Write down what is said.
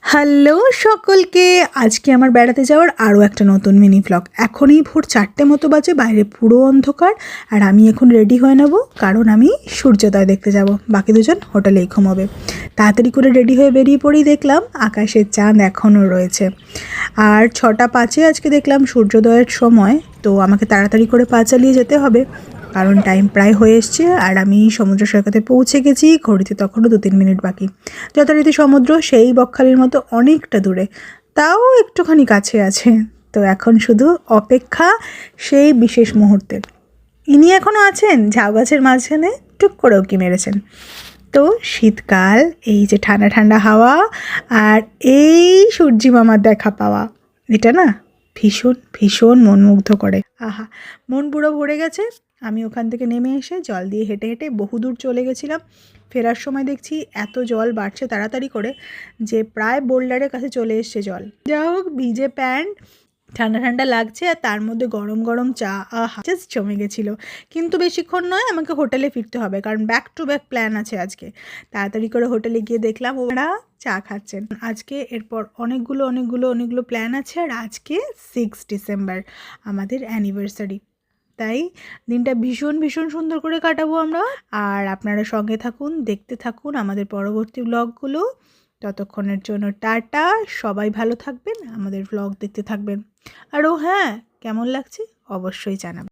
Hello সকলকে, আজকে আমার বেড়াতে যাওয়ার আরও একটা নতুন মিনি ব্লগ। এখনই ভোর 4টে মতো বাজে, বাইরে পুরো অন্ধকার, আর আমি এখন রেডি হয়ে নেব কারণ আমি সূর্যোদয় দেখতে যাব। বাকি দুজন হোটেলেই ঘুমাবে। তাড়াতাড়ি করে রেডি হয়ে বেরিয়ে পড়েই দেখলাম আকাশের চাঁদ এখনও রয়েছে। আর 6টা 5-এ আজকে দেখলাম সূর্যোদয়ের সময়, তো আমাকে তাড়াতাড়ি করে পা চালিয়ে যেতে হবে কারণ টাইম প্রায় হয়ে এসছে। আর আমি সমুদ্র সৈকতে পৌঁছে গেছি, ঘড়িতে তখনও 2-3 মিনিট বাকি। যথারীতি সমুদ্র সেই বকখালির মতো অনেকটা দূরে, তাও একটুখানি কাছে আছে। তো এখন শুধু অপেক্ষা সেই বিশেষ মুহূর্তের। ইনি এখনও আছেন ঝাউ গাছের মাঝখানে, টুক করে উঁকি মেরেছেন। তো শীতকাল, এই যে ঠান্ডা ঠান্ডা হাওয়া আর এই সূর্যি মামার দেখা পাওয়া, এটা না ভীষণ ভীষণ মনমুগ্ধ করে। আহা, মন পুরো ভরে গেছে। আমি ওখান থেকে নেমে এসে জল দিয়ে হেঁটে হেঁটে বহুদূর চলে গেছিলাম। ফেরার সময় দেখছি এত জল বাড়ছে তাড়াতাড়ি করে যে প্রায় বোল্ডারের কাছে চলে এসছে জল। যা হোক, ভিজে প্যান্ট, ঠান্ডা ঠান্ডা লাগছে, আর তার মধ্যে গরম গরম চা, আহা জাস্ট জমে গেছিলো। কিন্তু বেশিক্ষণ নয়, আমাকে হোটেলে ফিরতে হবে কারণ ব্যাক টু ব্যাক প্ল্যান আছে আজকে। তাড়াতাড়ি করে হোটেলে গিয়ে দেখলাম ওরা চা খাচ্ছেন। আজকে এরপর অনেকগুলো প্ল্যান আছে, আর আজকে 6 ডিসেম্বর আমাদের অ্যানিভার্সারি। তাই দিনটা ভীষণ ভীষণ সুন্দর করে কাটাবো আমরা। আর আপনারা সঙ্গে থাকুন, দেখতে থাকুন আমাদের পরবর্তী ব্লগগুলো। ততক্ষণের জন্য টাটা, সবাই ভালো থাকবেন, আমাদের ব্লগ দেখতে থাকবেন। আর ও হ্যাঁ, কেমন লাগছে অবশ্যই জানাবেন।